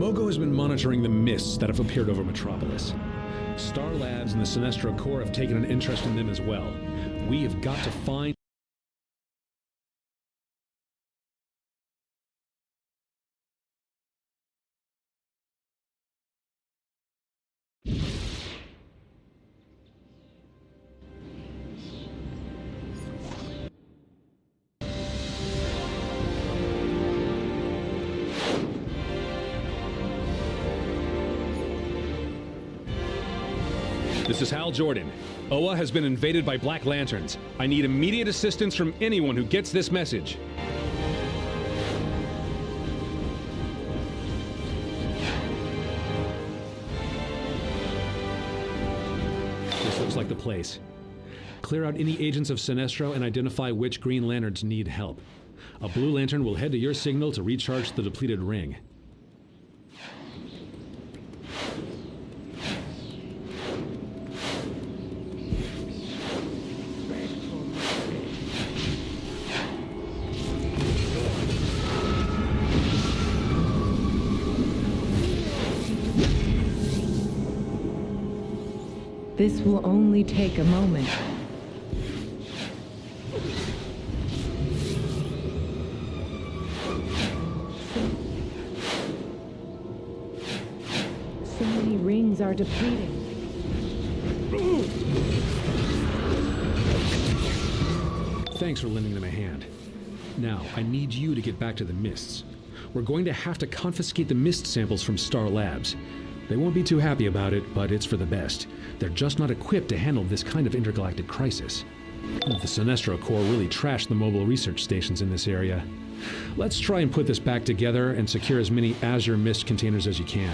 Mogo has been monitoring the mists that have appeared over Metropolis. Star Labs and the Sinestro Corps have taken an interest in them as well. We have got to find... This is Hal Jordan. OA has been invaded by Black Lanterns. I need immediate assistance from anyone who gets this message. This looks like the place. Clear out any agents of Sinestro and identify which Green Lanterns need help. A Blue Lantern will head to your signal to recharge the depleted ring. This will only take a moment. So many rings are depleting. Thanks for lending them a hand. Now, I need you to get back to the Mists. We're going to have to confiscate the Mist samples from Star Labs. They won't be too happy about it, but it's for the best. They're just not equipped to handle this kind of intergalactic crisis. The Sinestro Corps really trashed the mobile research stations in this area. Let's try and put this back together and secure as many Azure Mist containers as you can.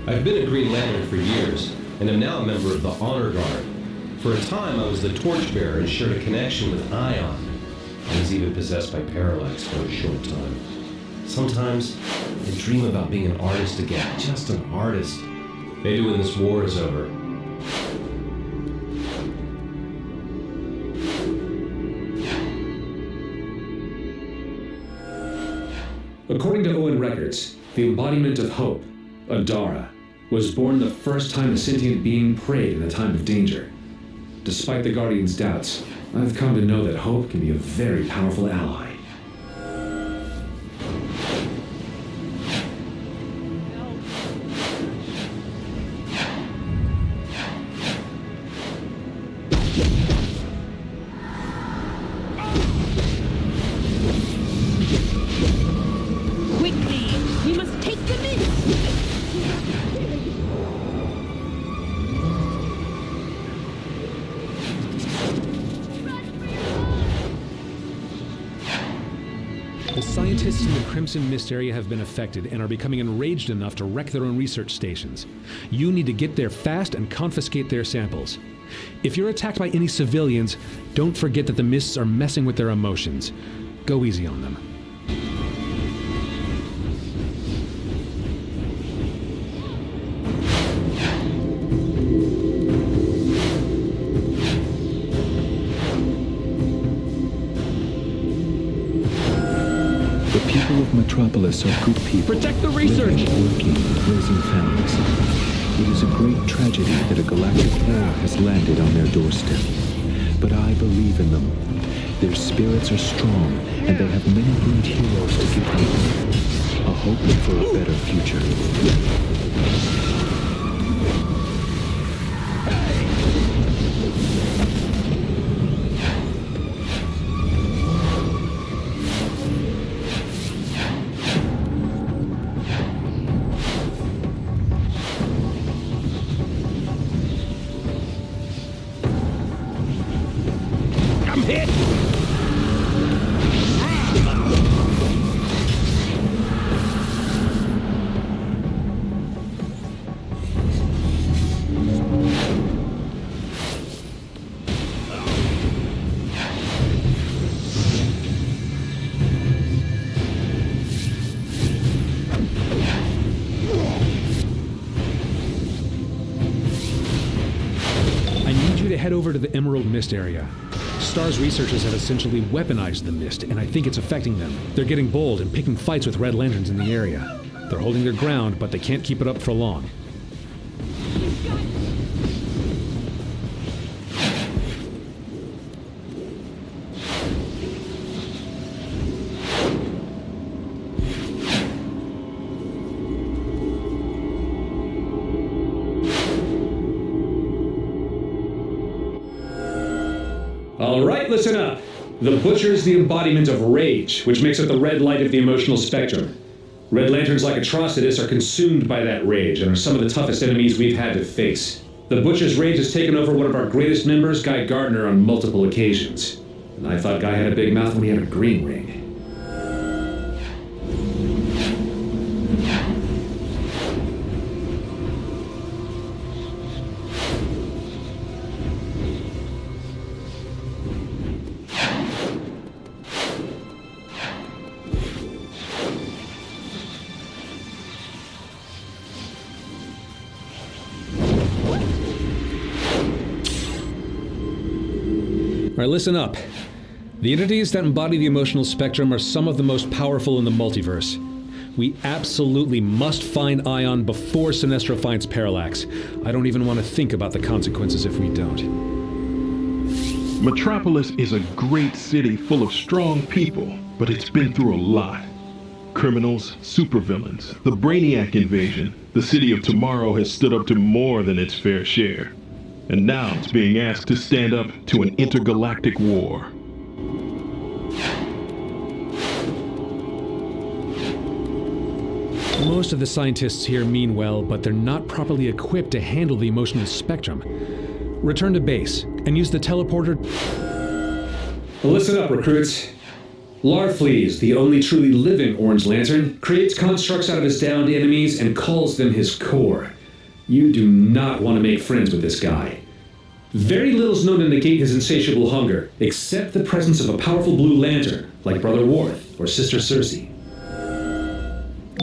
I've been a Green Lantern for years, and am now a member of the Honor Guard. For a time, I was the torchbearer and shared a connection with Ion. I was even possessed by Parallax for a short time. Sometimes, I dream about being an artist again, just an artist. Maybe when this war is over. According to Owen Records, the embodiment of hope, Adara, was born the first time a sentient being prayed in a time of danger. Despite the Guardian's doubts, I've come to know that hope can be a very powerful ally. The scientists in the Crimson Mist area have been affected and are becoming enraged enough to wreck their own research stations. You need to get there fast and confiscate their samples. If you're attacked by any civilians, don't forget that the Mists are messing with their emotions. Go easy on them. People of Metropolis are good people. Protect the research! Living, working, raising families. It is a great tragedy that a galactic war has landed on their doorstep. But I believe in them. Their spirits are strong, and they have many great heroes to give them a hope for a better future. I'm hit! Head over to the Emerald Mist area. STAR's researchers have essentially weaponized the mist, and I think it's affecting them. They're getting bold and picking fights with Red Lanterns in the area. They're holding their ground, but they can't keep it up for long. Alright, listen up. The Butcher is the embodiment of rage, which makes it the red light of the emotional spectrum. Red Lanterns like Atrocitus are consumed by that rage and are some of the toughest enemies we've had to face. The Butcher's rage has taken over one of our greatest members, Guy Gardner, on multiple occasions. And I thought Guy had a big mouth when he had a green ring. Alright, listen up. The entities that embody the emotional spectrum are some of the most powerful in the multiverse. We absolutely must find Ion before Sinestro finds Parallax. I don't even want to think about the consequences if we don't. Metropolis is a great city full of strong people, but it's been through a lot. Criminals, supervillains, the Brainiac invasion. The city of tomorrow has stood up to more than its fair share. And now it's being asked to stand up to an intergalactic war. Most of the scientists here mean well, but they're not properly equipped to handle the emotional spectrum. Return to base, and use the teleporter... Listen up, recruits. Larfleeze, the only truly living Orange Lantern, creates constructs out of his downed enemies and calls them his core. You do not want to make friends with this guy. Very little is known to negate his insatiable hunger, except the presence of a powerful blue lantern, like Brother Worth or Sister Circe.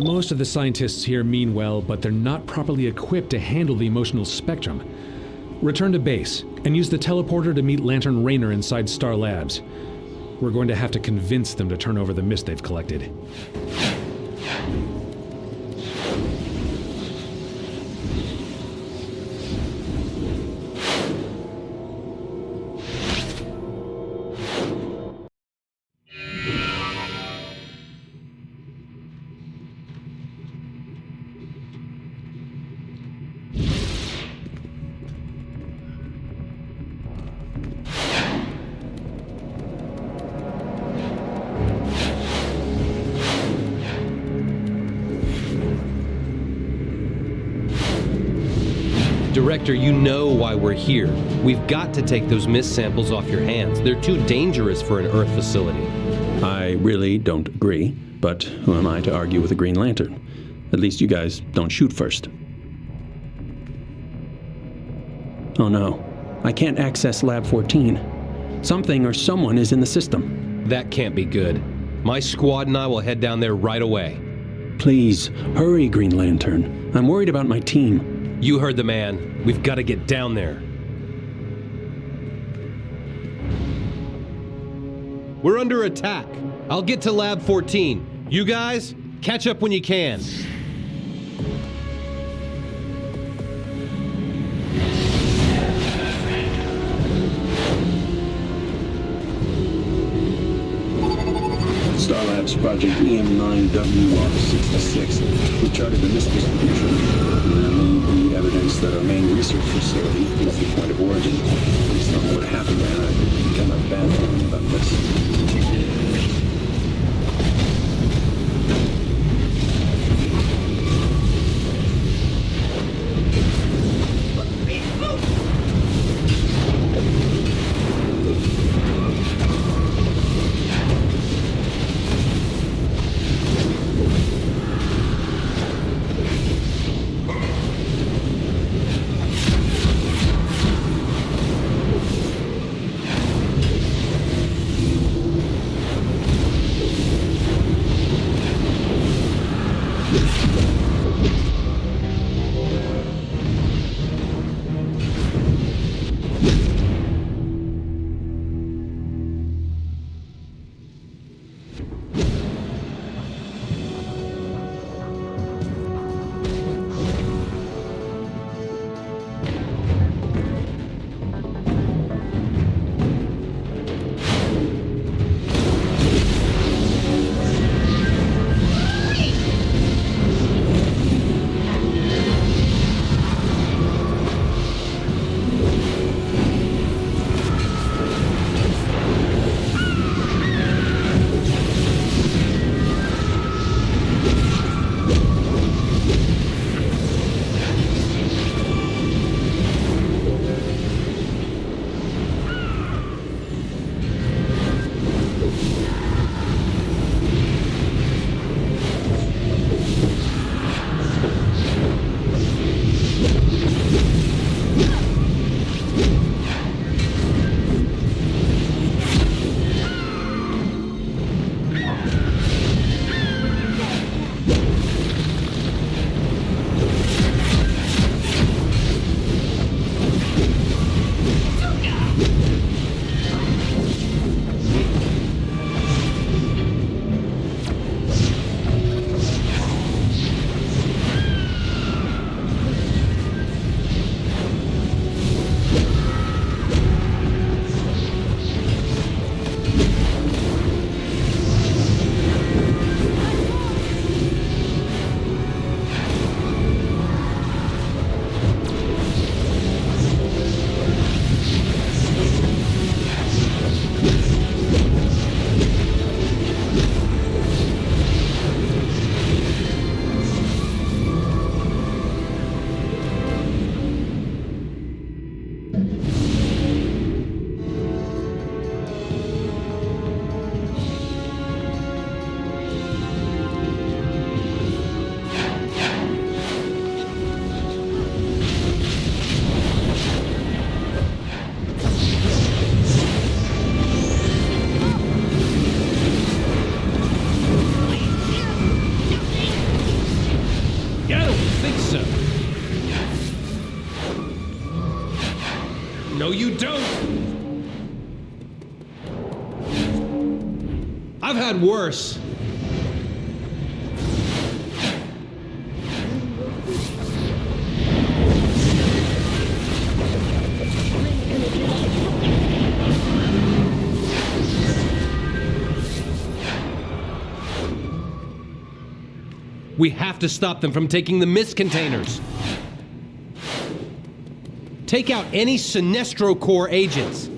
Most of the scientists here mean well, but they're not properly equipped to handle the emotional spectrum. Return to base, and use the teleporter to meet Lantern Raynor inside Star Labs. We're going to have to convince them to turn over the mist they've collected. Director, you know why we're here. We've got to take those mist samples off your hands. They're too dangerous for an Earth facility. I really don't agree, but who am I to argue with a Green Lantern? At least you guys don't shoot first. Oh no, I can't access Lab 14. Something or someone is in the system. That can't be good. My squad and I will head down there right away. Please, hurry, Green Lantern. I'm worried about my team. You heard the man. We've got to get down there. We're under attack. I'll get to Lab 14. You guys, catch up when you can. Star Labs Project EM9WR66. We charted the mist distribution. The evidence that our main research facility is the point of origin. Based on what happened there, I've become a bad feeling about this. I've had worse. We have to stop them from taking the mist containers. Take out any Sinestro Corps agents.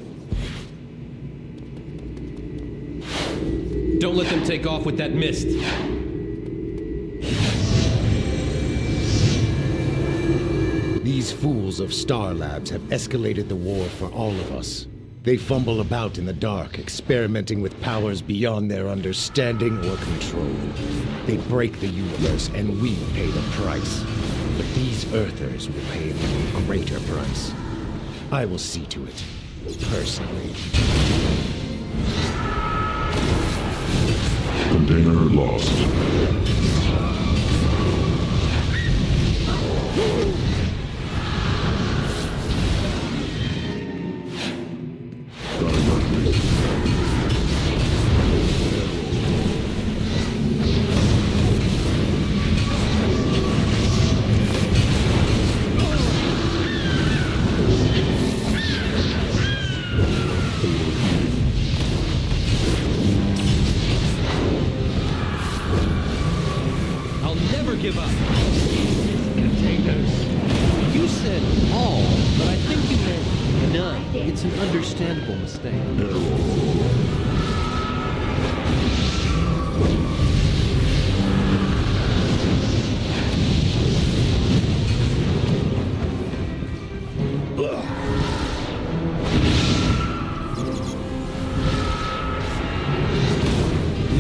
Don't let them take off with that mist. These fools of Star Labs have escalated the war for all of us. They fumble about in the dark, experimenting with powers beyond their understanding or control. They break the universe, and we pay the price. But these Earthers will pay an even greater price. I will see to it, personally. Container lost. I'll never give up. Containers. You said all, but I think you meant none. It's an understandable mistake.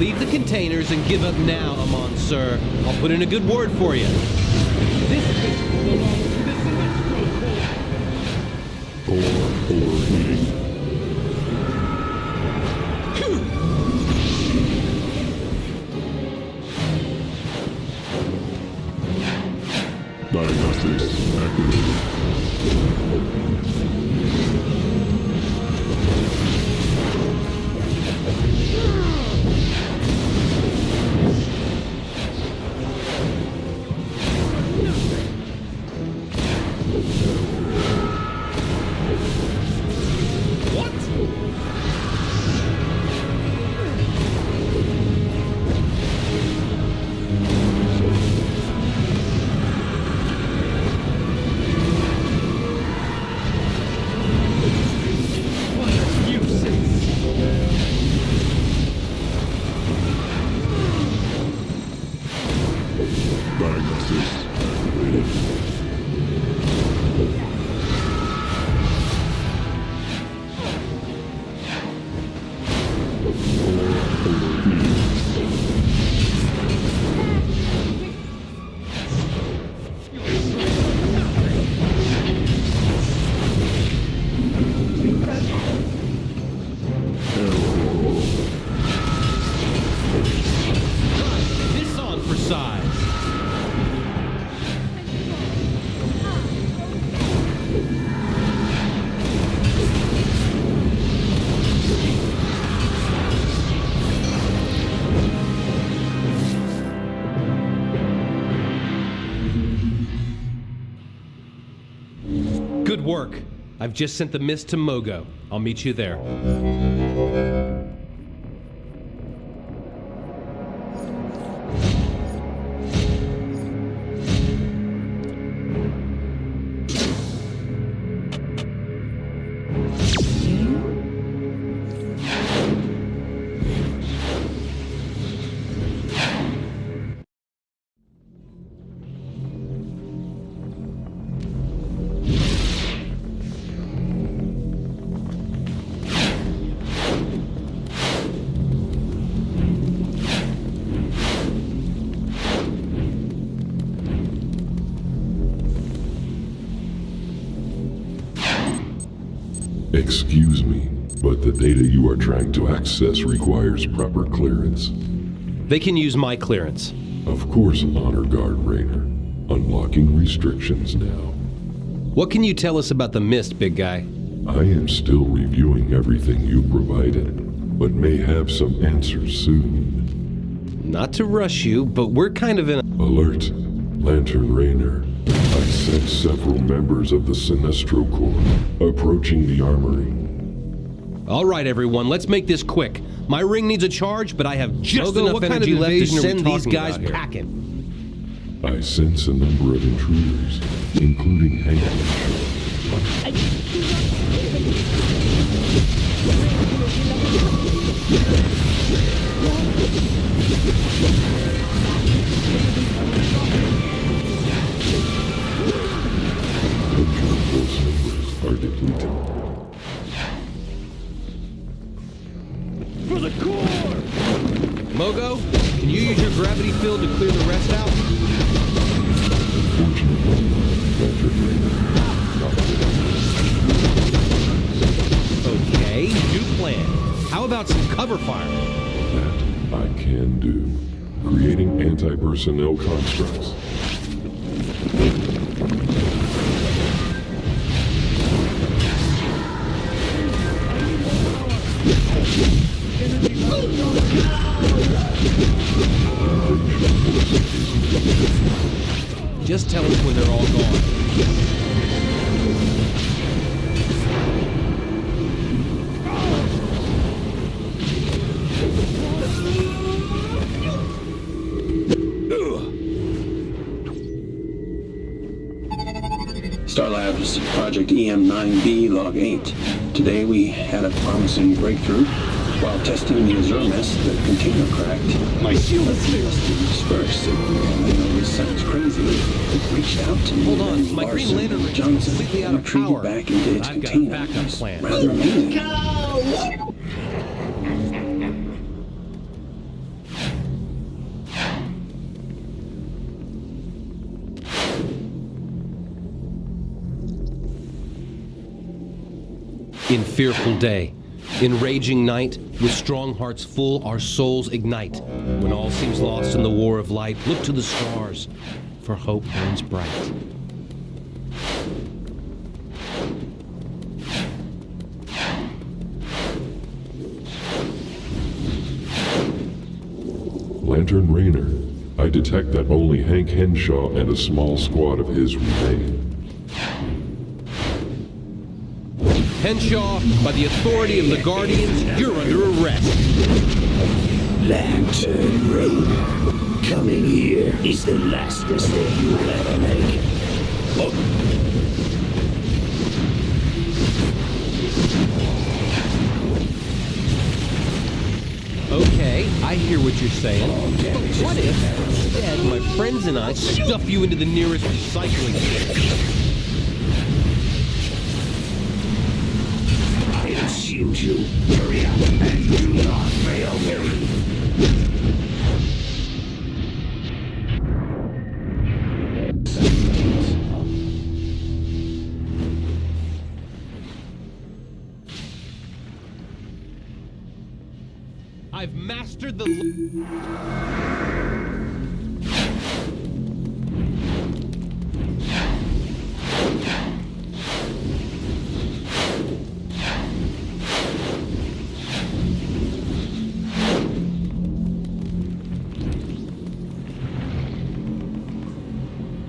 Leave the containers and give up now, Amon, sir. I'll put in a good word for you. This Diagnostics activated. Diagnostics activated. This on for size. Good work. I've just sent the mist to Mogo. I'll meet you there. Excuse me, but the data you are trying to access requires proper clearance. They can use my clearance. Of course, Honor Guard Rainer. Unlocking restrictions now. What can you tell us about the mist, big guy? I am still reviewing everything you provided. but may have some answers soon. Not to rush you, but we're kind of in a... Alert, Lantern Rainer. I sense several members of the Sinestro Corps approaching the armory. All right, everyone, let's make this quick. My ring needs a charge, but I have just enough energy left to send these guys packing. I sense a number of intruders, including Hank. Force members are depleted. For the core! Mogo, can you use your gravity field to clear the rest out? Unfortunately, Lantern Rainer, not yet. Okay, new plan. How about some cover fire? That I can do. Creating anti-personnel constructs. Just tell us when they're all gone. Star Labs Project EM9B Log 8. Today we had a promising breakthrough. While testing the Azurmess, the container cracked. My shield appears to disperse. And I know this sounds crazy. It reached out to me. Hold on, my Green Lantern ring is Johnson completely out of retreated power. back into its I've got a container. backup It's plan. rather amazing. In fearful day, in raging night, with strong hearts full, our souls ignite. When all seems lost in the war of light, look to the stars, for hope burns bright. Lantern Rainer, I detect that only Hank Henshaw and a small squad of his remain. Henshaw, by the authority of the Guardians, you're under arrest. Lantern Rainer, coming here is the last mistake you will ever make. Okay, I hear what you're saying. But what if, instead, my friends and I stuff you into the nearest recycling bin? I'll shield you. Hurry up and do not fail me. I've mastered the...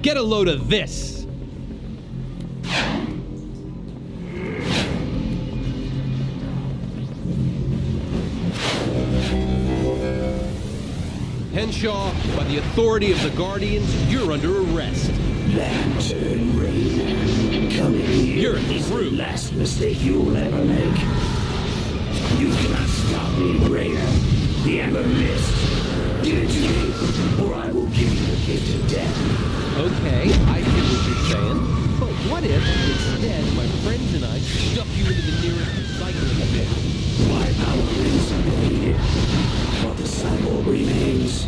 Get a load of this! Henshaw, by the authority of the Guardians, you're under arrest. Lantern Rainer, coming here is the last mistake you'll ever make. You cannot stop me, Rainer. The Ember Mist. Give it to me, or I will give you the gift of death. Okay, I hear what you're saying. But what if, instead, my friends and I stuff you into the nearest recycling bin? My power is undefeated, but the cyborg remains.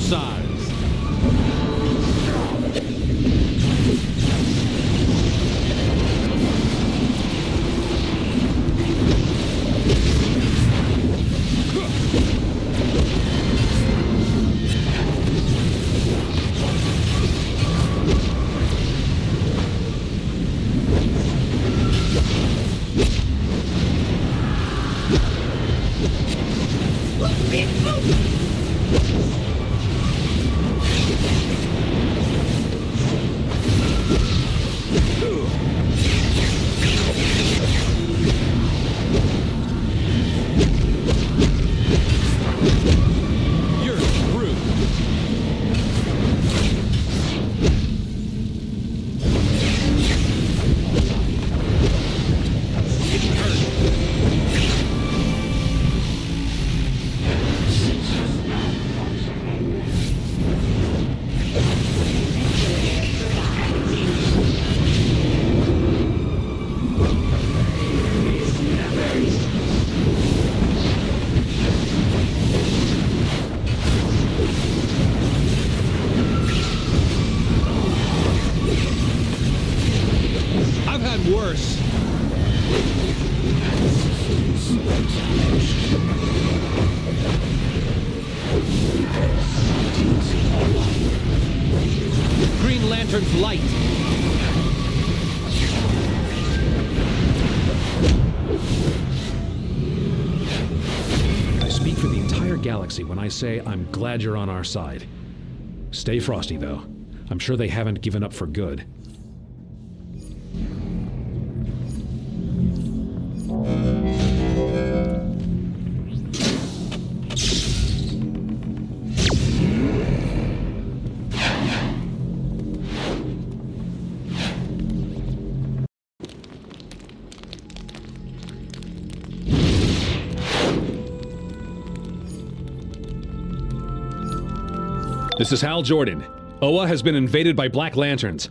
sides. You're through. I've had worse. Green Lantern's light. I speak for the entire galaxy when I say I'm glad you're on our side. Stay frosty, though. I'm sure they haven't given up for good. This is Hal Jordan. Oa has been invaded by Black Lanterns.